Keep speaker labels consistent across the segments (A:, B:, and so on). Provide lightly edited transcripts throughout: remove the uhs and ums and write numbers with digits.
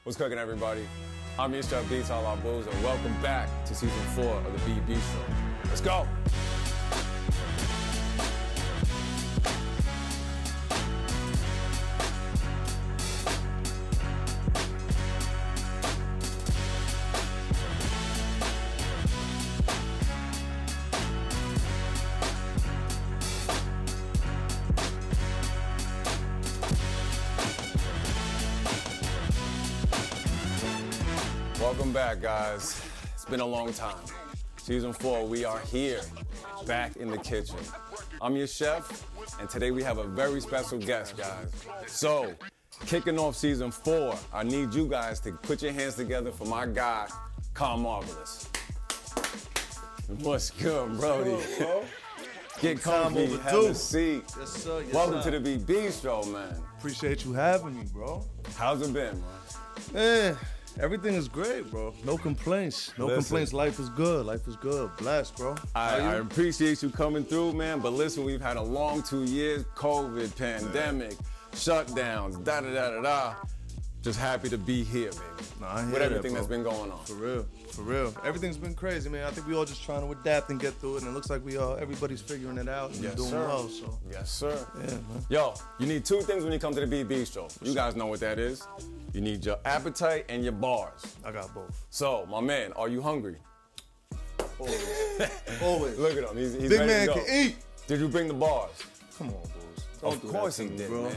A: What's cooking, everybody? I'm your chef Beats All Our Bulls, and welcome back to season 4 of the Bistro. Let's go! Welcome back, guys. It's been a long time. Season 4, we are here, back in the kitchen. I'm your chef, and today we have a very special guest, guys. So, kicking off season 4, I need you guys to put your hands together for my guy, Calm Marvelous. What's good, Brody? Get comfy, have a seat.
B: Yes, sir. Yes,
A: Welcome
B: sir.
A: to the Bistro, man.
B: Appreciate you having me, bro.
A: How's it been, man?
B: Man, everything is great, bro. No complaints. No
A: Listen.
B: complaints. Life is good. Life is good. Blessed, bro.
A: I appreciate you coming through, man. But listen, we've had a long 2 years, COVID, pandemic, shutdowns, da-da-da-da-da. Just happy to be here, baby.
B: Nah, I hear
A: with everything
B: that,
A: that's
B: bro.
A: been going on.
B: For real. For real. Everything's been crazy, man. I think we all just trying to adapt and get through it, and it looks like everybody's figuring it out and
A: Yes,
B: doing
A: sir.
B: well, so.
A: Yes, sir.
B: Yeah, man.
A: Yo, you need 2 things when you come to the Bistro. You guys know what that is. You need your appetite and your bars.
B: I got both.
A: So, my man, are you hungry?
B: Always. Always.
A: Look at him. He's
B: Big
A: ready
B: man
A: to go.
B: can eat.
A: Did you bring the bars?
B: Come on, boys.
A: Of course he did, man.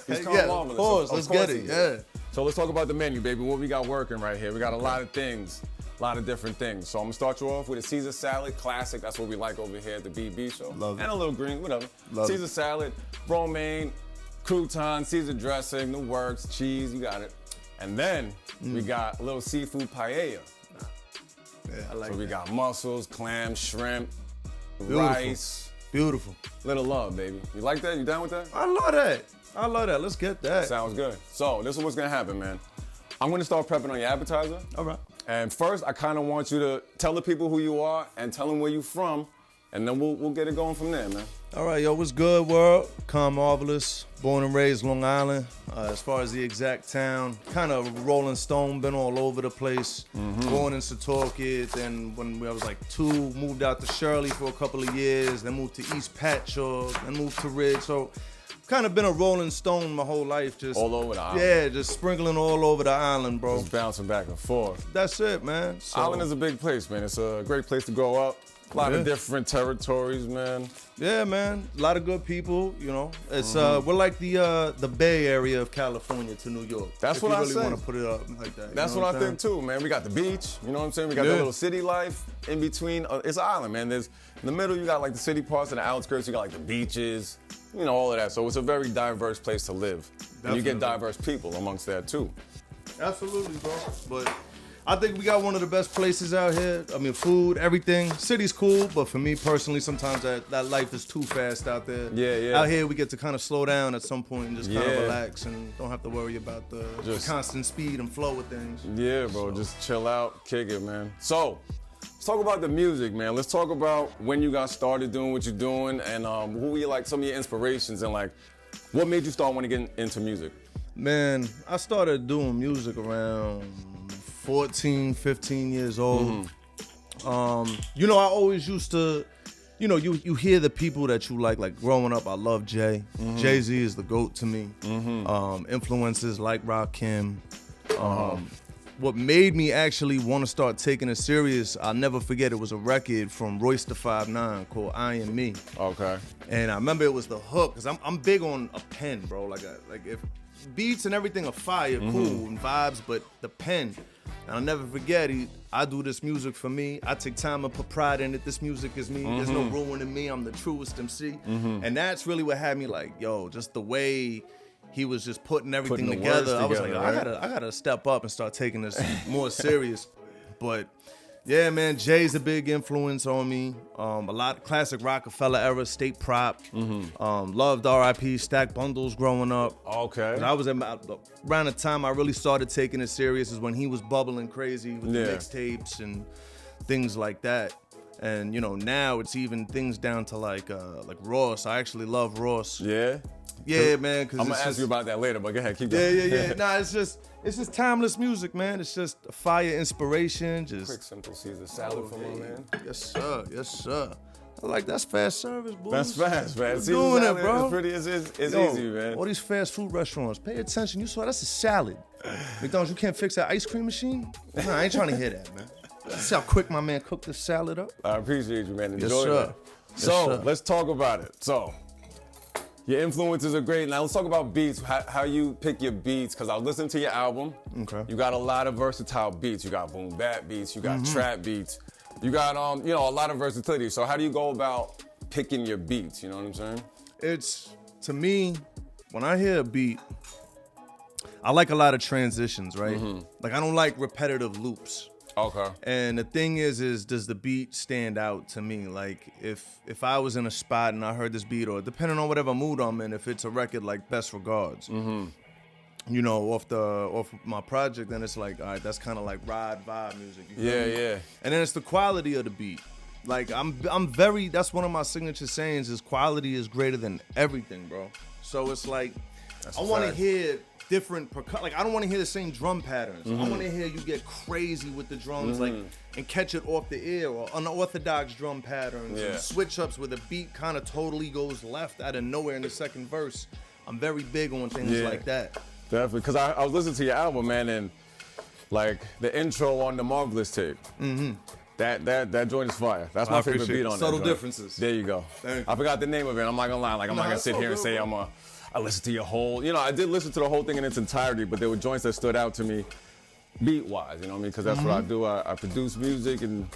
A: He's Calm
B: Yeah,
A: Marvelous.
B: of course. Let's get
A: he
B: it.
A: did.
B: Yeah.
A: So let's talk about the menu, baby. What we got working right here. We got a lot of things, a lot of different things. So I'm gonna start you off with a Caesar salad, classic. That's what we like over here at the BB Show.
B: Love it.
A: And a little green, whatever.
B: Love
A: Caesar
B: it.
A: salad, romaine, crouton, Caesar dressing, the works, cheese, you got it. And then we got a little seafood paella.
B: Yeah, I like
A: So we
B: that.
A: got mussels, clams, shrimp,
B: Beautiful.
A: rice.
B: Beautiful.
A: Little love, baby. You like that? You down with that?
B: I love that. I love that. Let's get that.
A: Sounds good. So this is what's gonna happen, man. I'm gonna start prepping on your appetizer.
B: All right.
A: And first, I kind of want you to tell the people who you are and tell them where you're from, and then we'll get it going from there, man.
B: All right, yo, what's good, world? Calm Marvelous, born and raised Long Island. As far as the exact town, kind of Rolling Stone, been all over the place. Born in Setauket, then when I was like 2, moved out to Shirley for a couple of years, then moved to East Patchogue, then moved to Ridge. So kind of been a Rolling Stone my whole life. Just
A: All over the island.
B: Yeah, just sprinkling all over the island, bro.
A: Just bouncing back and forth.
B: That's it, man. So,
A: Island is a big place, man. It's a great place to grow up. A lot of
B: Yeah.
A: different territories, man.
B: yeah, man. A lot of good people, you know. It's we're like the Bay Area of California to New York.
A: That's
B: if
A: what
B: you
A: I
B: really
A: say.
B: want to put it up like that.
A: That's
B: you know
A: what I
B: I'm
A: think too, man. We got the beach, you know what I'm saying? We got the
B: Yeah.
A: little city life in between. It's an island, man. There's in the middle, you got like the city parts, and the outskirts, you got like the beaches, you know, all of that. So it's a very diverse place to live. And you get
B: Definitely.
A: diverse people amongst that too.
B: Absolutely, bro. But I think we got one of the best places out here. I mean, food, everything. City's cool, but for me personally, sometimes that life is too fast out there.
A: Yeah, yeah.
B: Out here, we get to kind of slow down at some point and just kind
A: Yeah.
B: of relax and don't have to worry about the
A: Just-
B: constant speed and flow of things.
A: Yeah, bro, just chill out, kick it, man. So, let's talk about the music, man. Let's talk about when you got started doing what you're doing and who were like some of your inspirations and like what made you start wanting to get into music?
B: Man, I started doing music around 14, 15 years old. You know, I always used to, you know, you hear the people that you like growing up, I love Jay. Jay-Z is the GOAT to me. Influences like Rakim. What made me actually want to start taking it serious, I'll never forget, it was a record from Royce the 5'9" called I Am Me.
A: Okay.
B: And I remember it was the hook, because I'm big on a pen, bro. Like if beats and everything are fire, cool, and vibes, but the pen. And I'll never forget, I do this music for me. I take time and put pride in it. This music is me. There's no ruining me. I'm the truest MC. And that's really what had me like, yo, just the way he was just putting everything
A: Putting the words
B: together. I was like,
A: together,
B: yo, I gotta step up and start taking this more serious. But yeah, man, Jay's a big influence on me. A lot of classic Rockefeller era, State Prop. Loved R.I.P. Stack Bundles growing up.
A: Okay.
B: I was around the time I really started taking it serious is when he was bubbling crazy with the
A: Yeah.
B: mixtapes and things like that. And now it's even things down to like Ross. I actually love Ross.
A: Yeah?
B: Yeah, man.
A: I'm gonna ask you about that later, but go ahead, keep going.
B: Yeah. Nah, it's just timeless music, man. It's just fire inspiration. Just
A: Quick simple Caesar salad for my man.
B: Yes, sir. I like that's fast service, boys.
A: That's fast, man.
B: We're
A: Caesar
B: doing
A: salad
B: it, bro.
A: It's pretty. It's
B: Yo,
A: easy, man.
B: All these fast food restaurants, pay attention. You saw that's a salad. McDonald's, you can't fix that ice cream machine? Nah, I ain't trying to hear that, man. See how quick my man cooked this salad up?
A: I appreciate you, man. Enjoy
B: Yes, sir.
A: it.
B: Yes,
A: So
B: sir.
A: let's talk about it. So your influences are great. Now let's talk about beats. How you pick your beats? Because I was listening to your album.
B: Okay.
A: You got a lot of versatile beats. You got boom bap beats. You got trap beats. You got a lot of versatility. So how do you go about picking your beats? You know what I'm saying?
B: It's, to me, when I hear a beat, I like a lot of transitions, right? Like I don't like repetitive loops.
A: Okay.
B: And the thing is does the beat stand out to me? Like if I was in a spot and I heard this beat, or depending on whatever mood I'm in, if it's a record like Best Regards, off my project, then it's like, all right, that's kind of like ride vibe music. You feel me?
A: Yeah.
B: And then it's the quality of the beat. Like I'm very, that's one of my signature sayings is quality is greater than everything, bro. So it's like,
A: That's
B: I
A: a
B: want to
A: fact.
B: hear different like I don't want to hear the same drum patterns. I want to hear you get crazy with the drums, like, and catch it off the ear, or unorthodox drum patterns
A: Yeah.
B: and switch ups where the beat kind of totally goes left out of nowhere in the second verse. I'm very big on things
A: Yeah.
B: like that.
A: Definitely. Because I was listening to your album, man, and like the intro on the Marvelous tape. That joint is fire. That's my favorite
B: appreciate
A: beat
B: it.
A: on
B: Subtle
A: that joint.
B: differences.
A: There you go.
B: Thank you.
A: I forgot the name of it. I'm not gonna lie. Like I'm not gonna
B: it's
A: sit
B: all
A: here and
B: good,
A: say
B: bro.
A: I listened to your whole. I did listen to the whole thing in its entirety, but there were joints that stood out to me, beat wise. You know what I mean? Because that's what I do. I produce music, and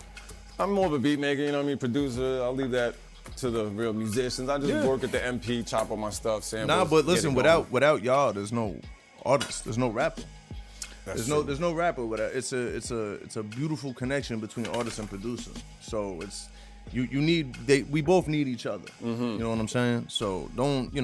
A: I'm more of a beat maker. You know what I mean? Producer. I'll leave that to the real musicians. I just work at the MP, chop on my stuff, samples.
B: Nah, but
A: get
B: listen,
A: it going.
B: without y'all, there's no artist, there's no rapper.
A: That's
B: There's no rapper without. It's a beautiful connection between artist and producer. So it's we both need each other. You know what I'm saying? So don't,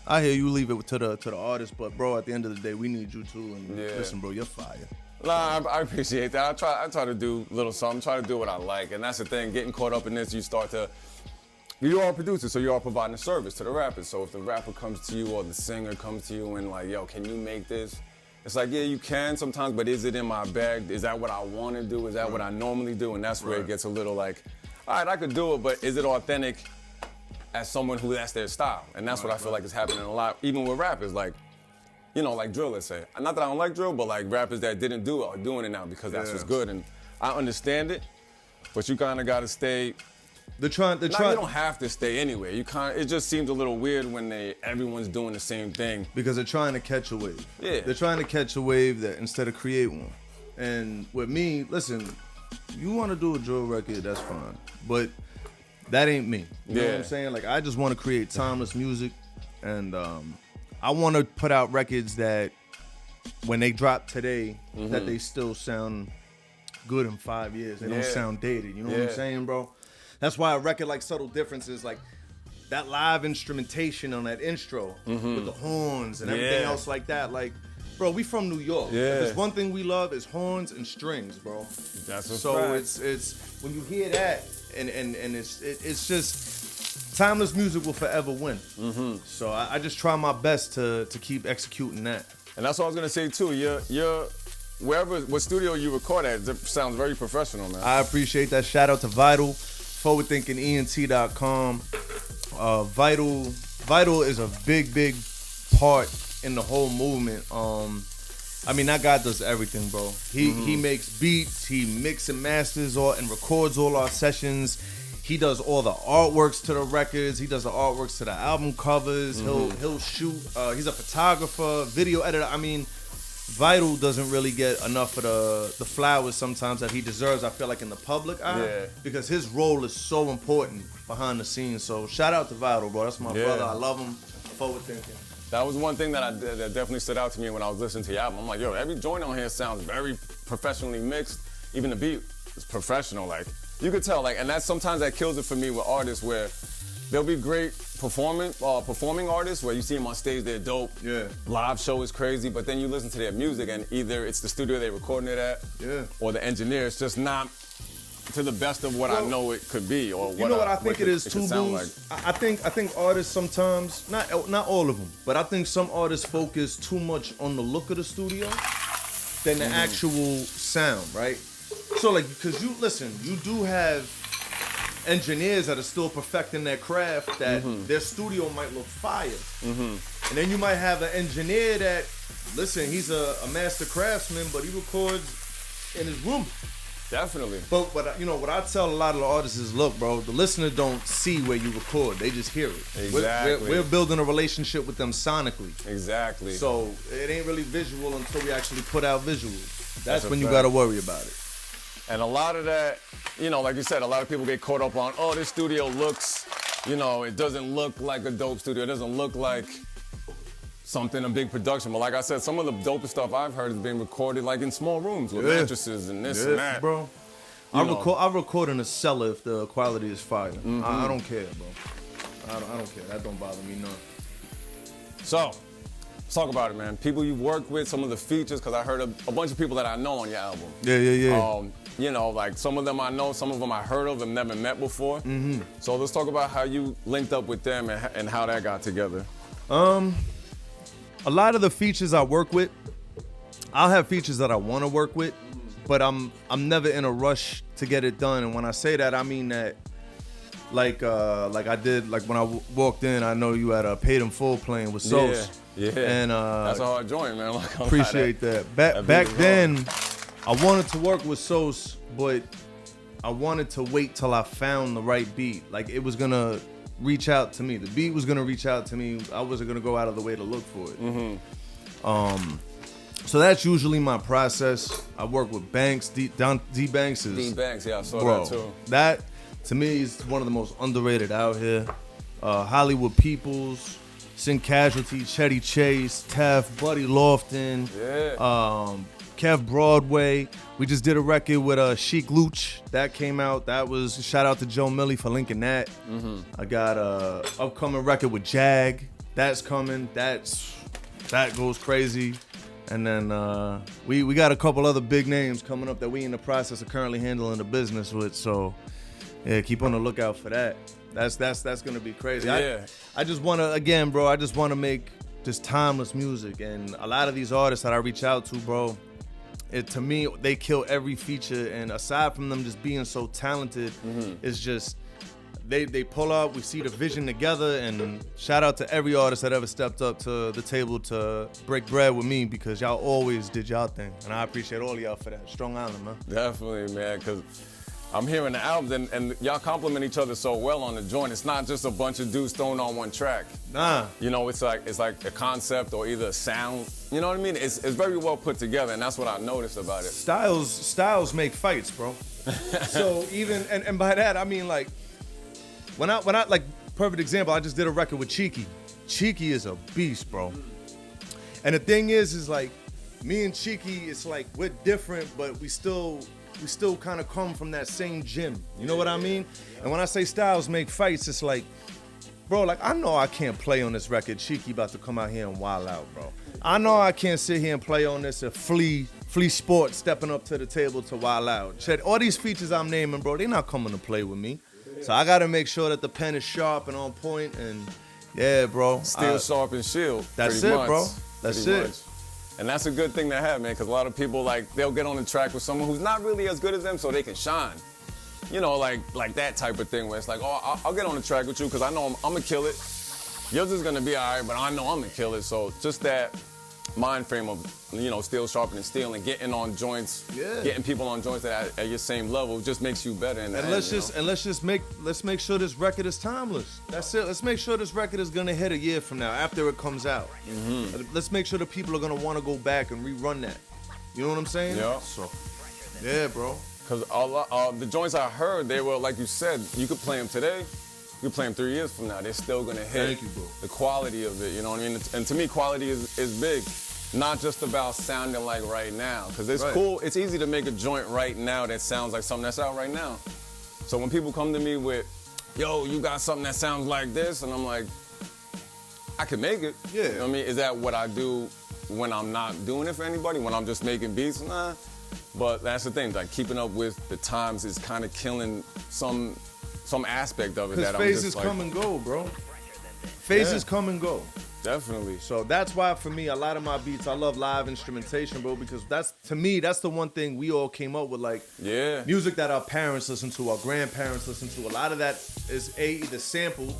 B: I hear you leave it to the artist, but bro, at the end of the day, we need you too. And listen, bro, you're fire.
A: Nah, I appreciate that. I try to do a little something, try to do what I like. And that's the thing, getting caught up in this, you are a producer, so you are providing a service to the rappers. So if the rapper comes to you or the singer comes to you and like, yo, can you make this? It's like, yeah, you can sometimes, but is it in my bag? Is that what I want to do? Is that what I normally do? And that's where it gets a little like, all right, I could do it, but is it authentic as someone who that's their style? And that's what I feel like is happening a lot, even with rappers. Like, like drill, let's say. Not that I don't like drill, but like rappers that didn't do it are doing it now because that's what's good. And I understand it, but you kind of got to stay.
B: They're trying.
A: You don't have to stay anyway. It just seems a little weird when everyone's doing the same thing.
B: Because they're trying to catch a wave.
A: Yeah.
B: They're trying to catch a wave that instead of create one. And with me, listen, you want to do a drill record, that's fine. But that ain't me. You know what I'm saying? Like, I just want to create timeless music. And I want to put out records that when they drop today, that they still sound good in 5 years. They don't sound dated. You know what I'm saying, bro? That's why a record like Subtle Differences, like that live instrumentation on that intro with the horns and everything else like that. Like, bro, we from New York.
A: Yeah.
B: There's one thing we love is horns and strings, bro.
A: That's a
B: So
A: fact.
B: it's when you hear that and it's just timeless music will forever win. So I just try my best to keep executing that.
A: And that's what I was gonna say too. You're what studio you record at, it sounds very professional, man.
B: I appreciate that. Shout out to Vital, forwardthinkingent.com. Vital is a big part in the whole movement. I mean, that guy does everything, bro. He makes beats, he mix and masters and records all our sessions. He does all the artworks to the records. He does the artworks to the album covers. He'll shoot. He's a photographer, video editor. I mean, Vital doesn't really get enough of the flowers sometimes that he deserves, I feel like, in the public eye. Because his role is so important behind the scenes. So shout out to Vital, bro. That's my brother. I love him. Forward thinking.
A: That was one thing that definitely stood out to me when I was listening to your album. I'm like, yo, every joint on here sounds very professionally mixed. Even the beat is professional. Like, you could tell. Like, and that's sometimes that kills it for me with artists where they'll be great performing artists where you see them on stage, they're dope.
B: Yeah.
A: Live show is crazy, but then you listen to their music and either it's the studio they're recording it at, or the engineer. It's just not to the best of what I know it could be, or what
B: you know what I think it is
A: could
B: too,
A: sound
B: Booz? I think artists sometimes, not all of them, but I think some artists focus too much on the look of the studio than the actual sound, right? So like, because you do have engineers that are still perfecting their craft, that their studio might look fire. And then you might have an engineer that, listen, he's a master craftsman, but he records in his room.
A: Definitely.
B: But what I tell a lot of the artists is, look, bro, the listener don't see where you record. They just hear it.
A: Exactly.
B: We're building a relationship with them sonically.
A: Exactly.
B: So it ain't really visual until we actually put out visuals. That's when you
A: fact.
B: got to worry about it.
A: And a lot of that, like you said, a lot of people get caught up on, oh, this studio looks, it doesn't look like a dope studio. It doesn't look like something, a big production. But like I said, some of the dopest stuff I've heard has been recorded like in small rooms with mattresses and this and that.
B: Bro. I record in a cellar if the quality is fire. I don't care, bro. I don't care. That don't bother me none.
A: So, let's talk about it, man. People you've worked with, some of the features, because I heard a bunch of people that I know on your album.
B: Yeah.
A: Like some of them I know, some of them I heard of and never met before. So let's talk about how you linked up with them and how that got together.
B: A lot of the features I work with, I'll have features that I want to work with, but I'm never in a rush to get it done. And when I say that, I mean that, like I did, like when I walked in, I know you had a Paid in Full playing with Sos.
A: Yeah.
B: And
A: that's a hard joint, man.
B: Appreciate that. Back then, I wanted to work with Sos, but I wanted to wait till I found the right beat. Like, it was gonna reach out to me. The beat was gonna reach out to me. I wasn't gonna go out of the way to look for it. So that's usually my process. I work with Banks. D Banks is
A: D-Banks, yeah, I saw that too.
B: That to me is one of the most underrated out here. Hollywood Peoples, Sin Casualty, Chetty Chase, Tef, Buddy Lofton, Kev Broadway. We just did a record with Chic Luch. That came out. That was, shout out to Joe Millie for linking that. I got a upcoming record with Jag. That's coming. That goes crazy. And then we got a couple other big names coming up that we in the process of currently handling the business with. So yeah, keep on the lookout for that. That's gonna be crazy.
A: Yeah.
B: I just wanna, again, bro, I just wanna make just timeless music. And a lot of these artists that I reach out to, bro, to me, they kill every feature. And aside from them just being so talented, it's just, they pull up, we see the vision together, and shout out to every artist that ever stepped up to the table to break bread with me, because y'all always did y'all thing. And I appreciate all of y'all for that. Strong Island, man.
A: Definitely, man, because I'm hearing the album, and y'all compliment each other so well on the joint. It's not just a bunch of dudes thrown on one track.
B: Nah.
A: It's like a concept or either a sound. You know what I mean? It's very well put together, and that's what I noticed about it.
B: Styles make fights, bro. So even, and by that I mean, like, when I like, perfect example, I just did a record with Cheeky. Cheeky is a beast, bro. And the thing is like, me and Cheeky, it's like we're different, but we still kind of come from that same gym. You know what I mean? And when I say styles make fights, it's like, bro, like, I know I can't play on this record. Cheeky about to come out here and wild out, bro. I know I can't sit here and play on this and Flea Sport stepping up to the table to wild out. All these features I'm naming, bro, they not coming to play with me. So I gotta make sure that the pen is sharp and on point, and yeah, bro.
A: Steel, sharp, and shield.
B: That's it, bro. That's it.
A: And that's a good thing to have, man, because a lot of people, like, they'll get on the track with someone who's not really as good as them so they can shine. Like that type of thing where it's like, oh, I'll get on the track with you because I know I'm going to kill it. Yours is going to be all right, but I know I'm going to kill it. So just that mind frame of, steel sharpening steel and getting on joints, getting people on joints that at your same level just makes you better.
B: Let's make sure this record is timeless. That's it. Let's make sure this record is gonna hit a year from now after it comes out. Let's make sure the people are gonna want to go back and rerun that. You know what I'm saying?
A: Yeah.
B: So, yeah, bro.
A: Because the joints I heard, they were, like you said, you could play them today. You could play them 3 years from now. They're still gonna hit.
B: Thank you, bro.
A: The quality of it, you know what I mean? And to me, quality is big. Not just about sounding like right now. Because it's cool, it's easy to make a joint right now that sounds like something that's out right now. So when people come to me with, yo, you got something that sounds like this, and I'm like, I can make it.
B: Yeah.
A: You know what I mean? Is that what I do, when I'm not doing it for anybody, when I'm just making beats, nah. But that's the thing, like keeping up with the times is kind of killing some aspect of it.
B: Because
A: that
B: phases
A: I'm just
B: come and go, bro. Phases
A: Yeah.
B: come and go.
A: Definitely.
B: So that's why for me, a lot of my beats, I love live instrumentation, bro, because that's, to me, that's the one thing we all came up with, like,
A: Yeah.
B: music that our parents listen to, our grandparents listen to. A lot of that is either sampled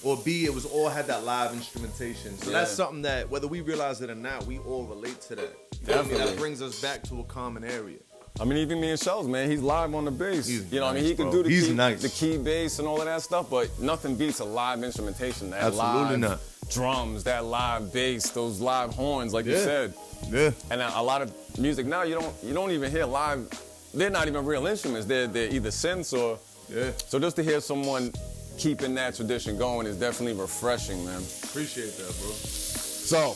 B: or B, it was all had that live instrumentation. So that's
A: Yeah.
B: something that, whether we realize it or not, we all relate to that. You know what I mean?
A: Definitely.
B: That brings us back to a common area.
A: I mean, even me and Shells, man, he's live on the bass.
B: He's
A: you know what I mean?
B: nice,
A: He can
B: bro.
A: do
B: He's
A: key,
B: nice.
A: the key bass and all of that stuff, but nothing beats a live instrumentation. That
B: Absolutely
A: live
B: not.
A: drums, that live bass, those live horns, like you said.
B: Yeah.
A: And a lot of music now, you don't even hear live. They're not even real instruments. They're either synths or.
B: Yeah.
A: So just to hear someone keeping that tradition going is definitely refreshing, man.
B: Appreciate that, bro.
A: So,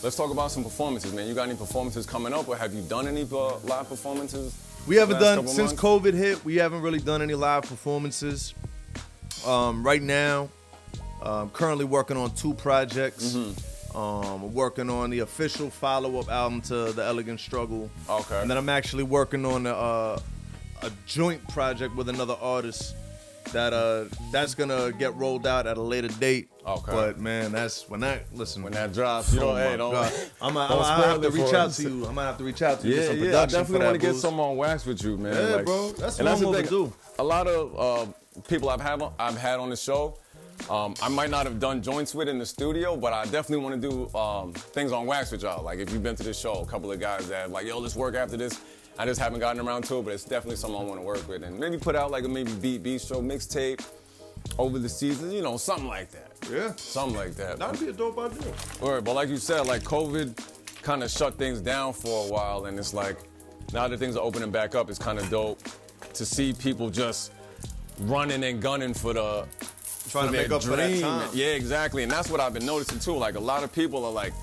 A: let's talk about some performances, man. You got any performances coming up, or have you done any live performances?
B: We haven't
A: last
B: done,
A: couple
B: since
A: months?
B: COVID hit, we haven't really done any live performances. Right now, currently working on 2 projects. Working on the official follow-up album to The Elegant Struggle.
A: Okay.
B: And then I'm actually working on a joint project with another artist that's gonna get rolled out at a later date.
A: Okay.
B: But man, that's when that
A: drops, you know, hey, don't.
B: I'm gonna
A: don't
B: have
A: spoil
B: to
A: it
B: reach
A: for
B: out
A: us.
B: to you. I might have to reach out to you.
A: Yeah,
B: Some
A: yeah. I
B: production
A: definitely
B: for
A: want to
B: that
A: get
B: boost.
A: some on wax with you, man.
B: Yeah, bro. That's what I'm gonna do.
A: A lot of people I've had on the show, I might not have done joints with in the studio, but I definitely want to do things on wax with y'all. Like if you've been to the show, a couple of guys that have like, yo, let's work after this. I just haven't gotten around to it, but it's definitely something I want to work with, and maybe put out like a Bistro mixtape over the season, you know, something like that.
B: Yeah.
A: Something like that.
B: That'd be a dope idea.
A: Word, but like you said, like COVID kind of shut things down for a while, and it's like now that things are opening back up, it's kind of dope to see people just running and gunning for the
B: Trying to
A: their
B: make up for that
A: dream.
B: time.
A: Yeah, exactly, and that's what I've been noticing too. Like a lot of people are like,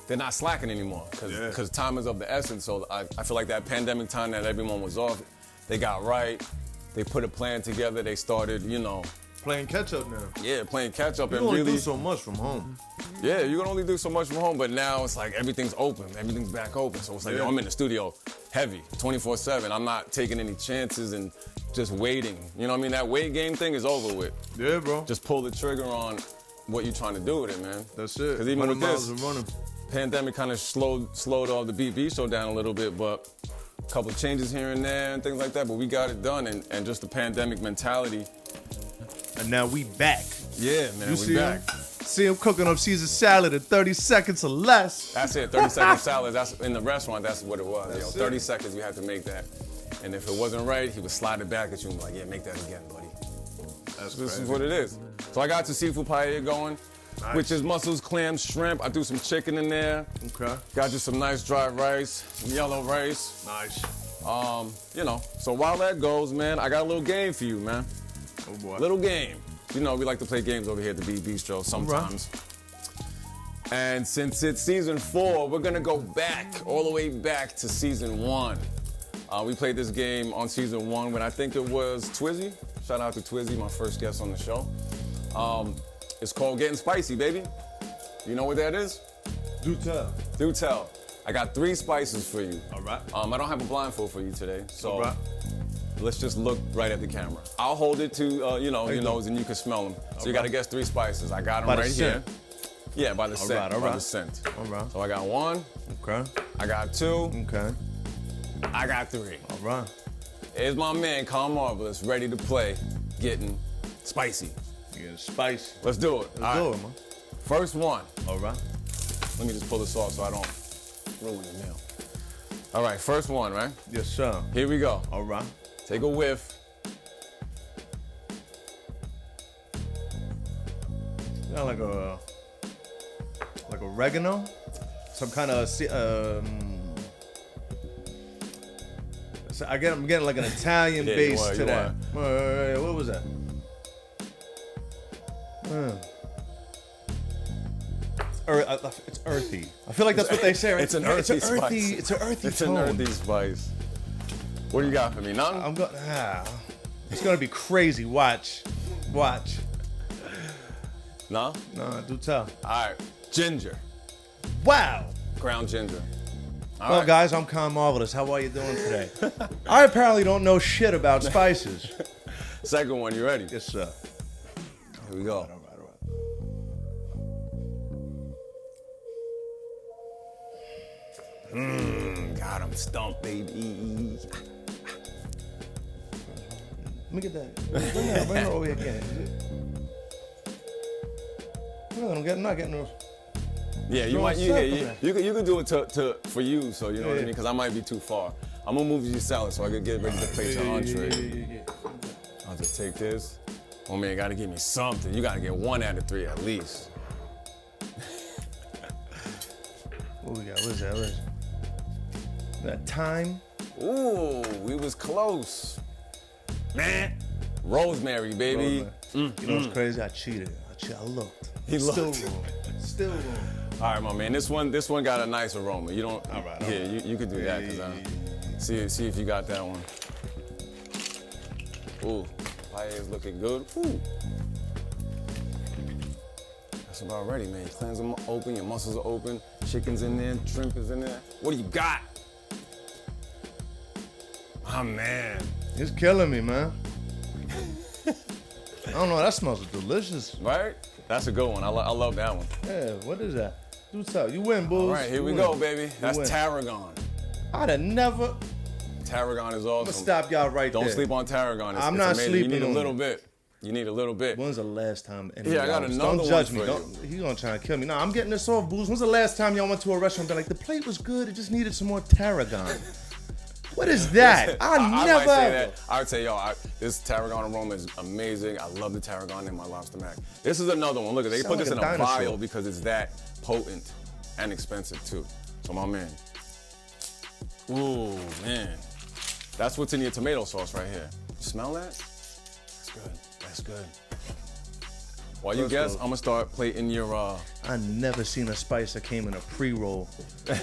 A: they're not slacking anymore because time is of the essence. So I feel like that pandemic time that everyone was off, they got right. They put a plan together. They started, you know.
B: Playing catch up now.
A: Yeah, playing catch up
B: You
A: and
B: only
A: really
B: do so much from home.
A: Yeah, you can only do so much from home, but now it's like everything's open. Everything's back open. So it's like, yo, I'm in the studio heavy, 24/7. I'm not taking any chances and just waiting. You know what I mean? That wait game thing is over with.
B: Yeah, bro.
A: Just pull the trigger on what you're trying to do with it, man.
B: That's it.
A: Because even with
B: 100 miles
A: this,
B: of running.
A: pandemic kind of slowed all the BB show down a little bit, but a couple of changes here and there and things like that, but we got it done, and just the pandemic mentality.
B: And now we back.
A: Yeah, man,
B: You
A: we
B: see
A: back.
B: him? See him cooking up Caesar salad in 30 seconds or less.
A: That's it, 30-second salads. That's in the restaurant. That's what it was.
B: That's
A: Yo, 30
B: it.
A: seconds, you had to make that. And if it wasn't right, he would slide it back at you and be like, yeah, make that again, buddy.
B: That's
A: This
B: crazy.
A: is what it is. So I got the seafood paella going,
B: Nice.
A: which is mussels, clams, shrimp. I threw some chicken in there.
B: Okay.
A: Got you some nice dry rice, some yellow rice.
B: Nice.
A: You know, so while that goes, man, I got a little game for you, man.
B: Oh boy.
A: Little game. You know, we like to play games over here at the Bistro sometimes. And since it's season 4, we're gonna go back, all the way back to season 1. We played this game on season 1 when I think it was Twizzy. Shout out to Twizzy, my first guest on the show. It's called Getting Spicy, baby. You know what that is?
B: Do tell.
A: Do tell. I got 3 spices for you.
B: All right.
A: I don't have a blindfold for you today, so
B: All right.
A: let's just look right at the camera. I'll hold it to your
B: you
A: nose and you can smell them. So you
B: right.
A: got to guess 3 spices. I got them
B: By the
A: right
B: scent.
A: here. Yeah, by the scent.
B: right, all
A: by
B: right.
A: the scent.
B: All right.
A: So I got 1,
B: Okay.
A: I got 2,
B: Okay.
A: I got 3.
B: All right.
A: Here's my man, Calm Marvelous, ready to play Getting Spicy.
B: Getting spicy.
A: Let's do it.
B: Let's
A: All
B: do
A: right.
B: it, man.
A: First one.
B: All right.
A: Let me just pull this off so I don't ruin the meal. All right, first one, right?
B: Yes, sir.
A: Here we go.
B: All right.
A: Take a whiff.
B: Sound like oregano, some kind of I'm getting like an Italian
A: Yeah, you
B: base
A: are,
B: to
A: you
B: that. What was that? It's earthy. I feel like that's what they say. Right?
A: It's an earthy spice.
B: It's an earthy
A: It's
B: tone.
A: an earthy spice. What do you got for me? Nothing?
B: I'm going. It's gonna be crazy. Watch.
A: No?
B: No, do tell.
A: All right. Ginger.
B: Wow.
A: Ground ginger. All
B: Well,
A: right.
B: guys, I'm Con Marvelous. How are you doing today? I apparently don't know shit about spices.
A: Second one, you ready?
B: Yes, sir.
A: Here we go.
B: All right.
A: Got him stumped, baby.
B: Let me get that. Bring it over here again. No, I'm not getting those.
A: Yeah, you
B: Throw
A: might.
B: a
A: You
B: circle
A: you can do it to for you, so you know what I
B: Yeah.
A: mean. Because I might be too far. I'm gonna move your salad so I can get ready to place your entree.
B: Yeah.
A: I'll just take this. Oh man, you gotta give me something. You gotta get 1 out of 3 at least.
B: What we got? What is that? That thyme?
A: Ooh, we was close. Man. Rosemary, baby.
B: You know what's crazy? I cheated. I looked.
A: He
B: Still
A: looked.
B: wrong. Still wrong.
A: All right, my man. This one got a nice aroma. You don't.
B: All right.
A: Yeah, you could do that. See if you got that one. Ooh, pie is looking good. Ooh. That's about ready, man. Cleanse them open. Your muscles are open. Chicken's in there. Shrimp is in there. What do you got? Oh man.
B: It's killing me, man. I don't know. That smells delicious.
A: Right? That's a good one. I love that one.
B: Yeah. What is that? What's up? You win, bulls.
A: All right, here we
B: You
A: go,
B: win.
A: baby. That's
B: win.
A: tarragon.
B: I'd have never.
A: Tarragon is
B: I'm
A: awesome.
B: gonna stop y'all right there.
A: Don't sleep on tarragon.
B: I'm
A: it's
B: not
A: amazing.
B: sleeping
A: You need a
B: on
A: little
B: it.
A: bit. You need a little bit.
B: When's the last time?
A: Yeah, I got another
B: Don't
A: one
B: judge
A: for
B: me.
A: you.
B: He gonna try to kill me. No, I'm getting this off, booze. When's the last time y'all went to a restaurant and be like, the plate was good, it just needed some more tarragon? What is that? I never.
A: might say that. I would say, yo, this tarragon aroma is amazing. I love the tarragon in my lobster mac. This is another one. Look, they
B: Sound
A: put
B: like
A: this
B: a
A: in a
B: dinosaur.
A: vial because it's that potent and expensive too. So my man. Ooh, man. That's what's in your tomato sauce right here. You smell that? That's good. That's good. While you
B: First
A: guess,
B: off-
A: I'm gonna start plating your
B: I never seen a spice that came in a pre-roll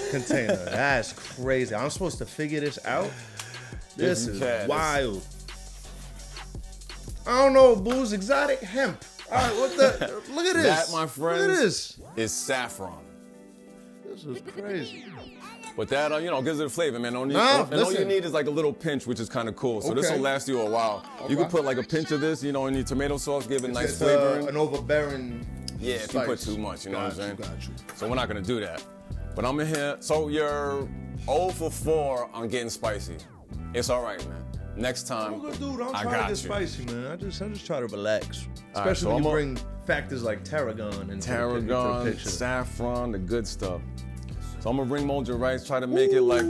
B: container. That's crazy. I'm supposed to figure this out? This
A: you
B: is
A: can.
B: wild. I don't know, booze. Exotic hemp. All right, what the? Look at this.
A: That, my friends,
B: Look at this.
A: is saffron.
B: This is crazy.
A: But that, gives it a flavor, man. All you
B: listen.
A: need is like a little pinch, which is kind of cool. So this
B: Okay.
A: will last you a while. You can
B: Okay.
A: put like a pinch of this, in your tomato sauce, give it nice
B: It's
A: flavor.
B: an overbearing.
A: Yeah, if you put
B: spice.
A: too much, you know what I'm saying?
B: Got you.
A: So we're not gonna do that. But I'm in here. So you're 0 for 4 on getting spicy. It's all right, man. Next time,
B: I'm a good dude. I'm
A: I
B: trying
A: got
B: to get
A: you.
B: spicy, man. I just try to relax.
A: All right,
B: Especially
A: so
B: when you
A: I'm
B: bring factors like tarragon and
A: Tarragon, saffron, the good stuff. So I'm gonna bring mold your rice, try to make it like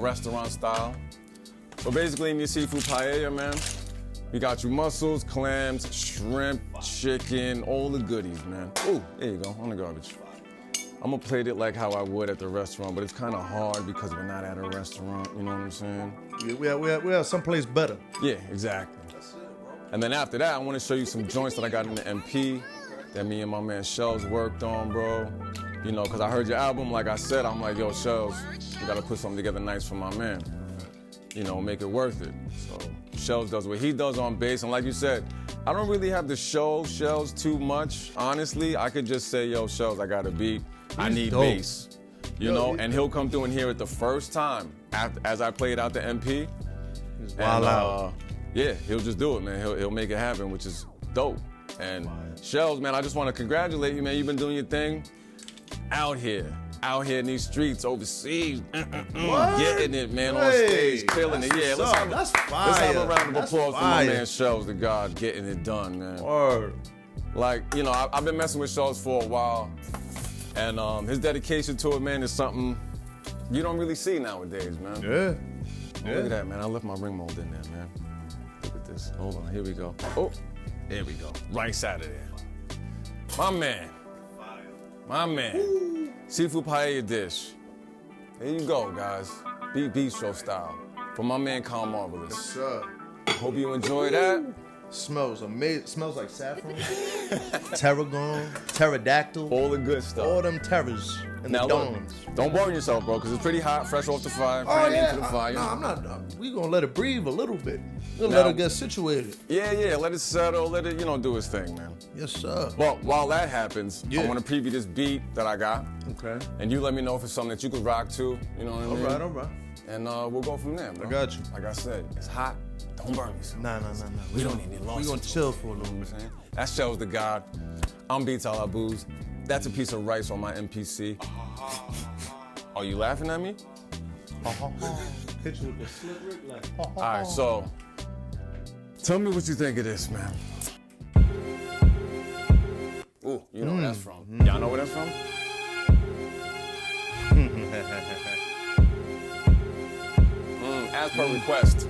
A: restaurant style. So basically in your seafood paella, man, we got you mussels, clams, shrimp, chicken, all the goodies, man. Ooh, there you go, on the garbage. I'm gonna plate it like how I would at the restaurant, but it's kind of hard because we're not at a restaurant, you know what I'm saying?
B: Yeah, we have someplace better.
A: Yeah, exactly. And then after that, I want to show you some joints that I got in the MP that me and my man Shells worked on, bro. Because I heard your album, like I said, I'm like, yo, Shells, you got to put something together nice for my man. Make it worth it. So Shells does what he does on bass. And like you said, I don't really have to show Shells too much, honestly. I could just say, yo, Shells, I got a beat. I
B: He's
A: need
B: dope.
A: bass.
B: Yo,
A: And he'll come through and hear it the first time as I played out the MP.
B: He's
A: And,
B: wild out.
A: yeah, he'll just do it, man. He'll make it happen, which is dope. And Shells, man, I just want to congratulate you, man. You've been doing your thing out here in these streets, overseas, getting it, man, on
B: Hey,
A: stage, killing it.
B: that's
A: Yeah,
B: what's up. That's fire.
A: let's have a round of
B: That's
A: applause for my
B: fire.
A: man Shells, the God, getting it done, man.
B: Or
A: Like, I've been messing with Shells for a while, and his dedication to it, man, is something you don't really see nowadays, man.
B: yeah.
A: Look at that, man. I left my ring mold in there, man. Look at this. Hold on. Here we go. Oh, there we go. Right out of there. My man. My man. Seafood paella dish. There you go, guys. Bistro style. From my man, Con Marvelous.
B: Sir.
A: Hope you enjoy that.
B: Smells amazing. Smells like saffron, tarragon, pterodactyl,
A: All the good stuff.
B: all them terrors and
A: Now
B: the
A: look,
B: domes.
A: don't burn yourself, bro, because it's pretty hot, fresh off the fire.
B: Oh
A: fan
B: yeah,
A: into the fire.
B: no, I'm not. We gonna let it breathe a little bit. We'll
A: Now-
B: let it get situated.
A: Yeah, let it settle, let it, do its thing, man.
B: Yes, sir.
A: Well, while that happens,
B: Yeah.
A: I want to preview this beat that I got,
B: Okay.
A: and you let me know if it's something that you could rock to, you know what I mean?
B: All right.
A: And we'll go from there, bro.
B: I got you.
A: Like I said, it's hot, don't burn yourself.
B: Nah.
A: We don't need any
B: We
A: lawsuits.
B: gonna chill for a little
A: You know
B: bit.
A: what I'm saying? That Shell's the God. I'm Beats a la Booze. That's a piece of rice on my MPC. Are you laughing at me?
B: Hit you with the slip rig like.
A: All right, so tell me what you think of this, man. Ooh, you know where that's from. Y'all know where that's from? As per request.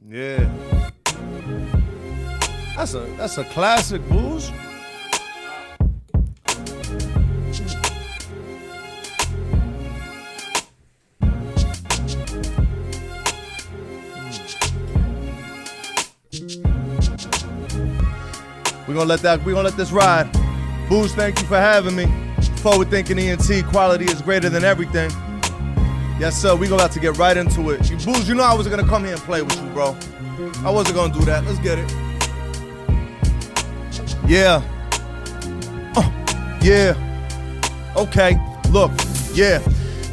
B: Yeah. That's a classic, Booze. We're gonna let this ride. Booze, thank you for having me. Forward thinking ENT, quality is greater than everything. Yes, sir, we about to get right into it. Booze, you know I wasn't gonna come here and play with you, bro. I wasn't gonna do that. Let's get it. Yeah. Yeah. Okay, look, yeah.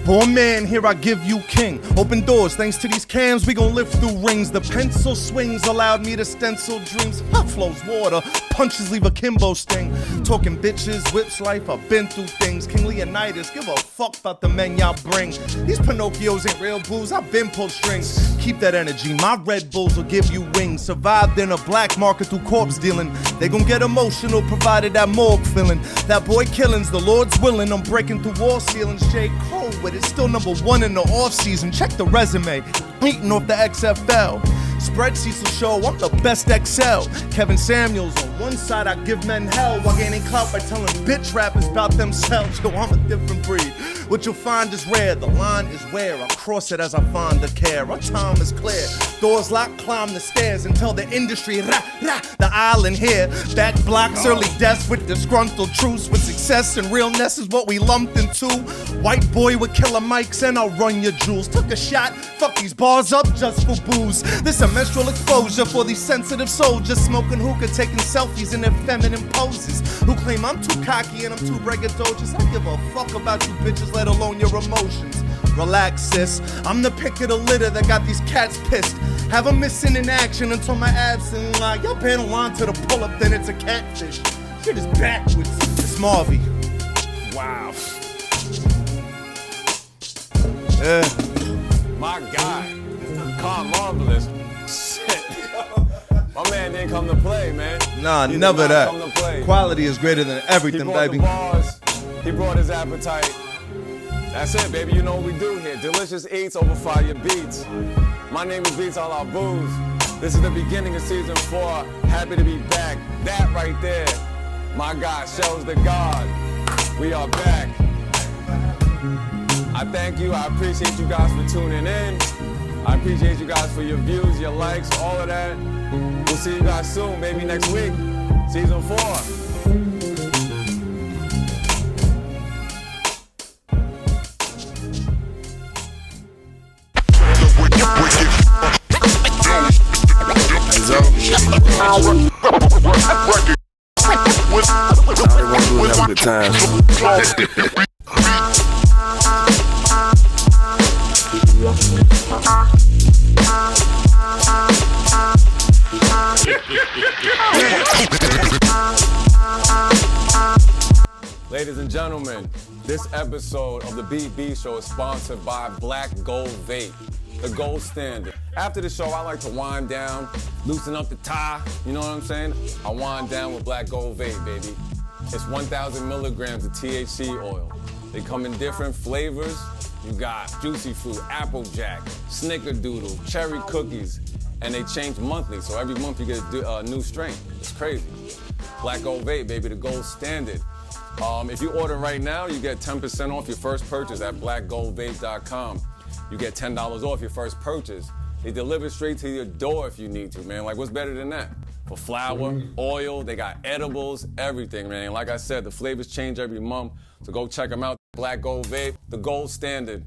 B: Born man, here I give you king. Open doors, thanks to these cams, we gon' lift through rings. The pencil swings allowed me to stencil dreams. How flows water, punches leave a Kimbo sting. Talking bitches, whips life, I've been through things. King Leonidas, give a fuck about the men y'all bring. These Pinocchios ain't real booze, I've been pulled strings. Keep that energy, my Red Bulls will give you wings. Survived in a black market through corpse dealing. They gon' get emotional, provided that morgue feeling. That boy killings, the Lord's willing. I'm breaking through wall ceilings. J. Cole with it, still #1 in the off season. Check the resume, eating off the XFL. Spreadsheets will show I'm the best XL. Kevin Samuels on one side, I give men hell while gaining clout by telling bitch rappers about themselves. Yo, I'm a different breed. What you'll find is rare. The line is where I cross it as I find the care. Our time is clear. Doors locked, climb the stairs until the industry the island here. Back blocks, early deaths with disgruntled truths. With success and realness is what we lumped into. White boy with killer mics and I'll run your jewels. Took a shot, fuck these bars up just for booze. This a menstrual exposure for these sensitive soldiers. Smoking hookah, taking selfies in their feminine poses. Who claim I'm too cocky and I'm too braggadocious. I give a fuck about you bitches, let alone your emotions. Relax, sis. I'm the pick of the litter that got these cats pissed. Have them missing in action until my abs in line. Y'all been along to the pull-up, then it's a catfish. Shit is backwards. It's Marvy.
A: Wow.
B: Yeah.
A: My guy. Carl Marvelous. Shit. My man didn't come to play, man.
B: Nah,
A: He did
B: never
A: not
B: that.
A: come to play.
B: Quality is greater than
A: He
B: everything,
A: brought
B: baby.
A: the bars. He brought his appetite. That's it, baby. You know what we do here. Delicious eats over fire beats. My name is Beats a la Booze. This is the beginning of season 4. Happy to be back. That right there, my God, Shell's the God. We are back. I thank you. I appreciate you guys for tuning in. I appreciate you guys for your views, your likes, all of that. We'll see you guys soon, maybe next week. Season 4.
C: Have a good time.
A: Ladies and gentlemen, this episode of the BB Show is sponsored by Black Gold Vape, the gold standard. After the show, I like to wind down, loosen up the tie, you know what I'm saying? I wind down with Black Gold Vape, baby. It's 1,000 milligrams of THC oil. They come in different flavors. You got juicy fruit, applejack, snickerdoodle, cherry cookies, and they change monthly, so every month you get a new strain. It's crazy. Black Gold Vape, baby, the gold standard. If you order right now, you get 10% off your first purchase at blackgoldvape.com. You get $10 off your first purchase. They deliver straight to your door if you need to, man. Like, what's better than that? for flour, oil. They got edibles, everything, man. Like I said, the flavors change every month, so go check them out. Black Gold Vape, the gold standard.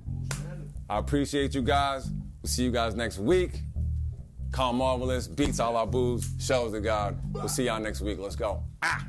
A: I appreciate you guys. We'll see you guys next week. Calm Marvelous, beats all our booze, shows to God. We'll see y'all next week. Let's go. Ah!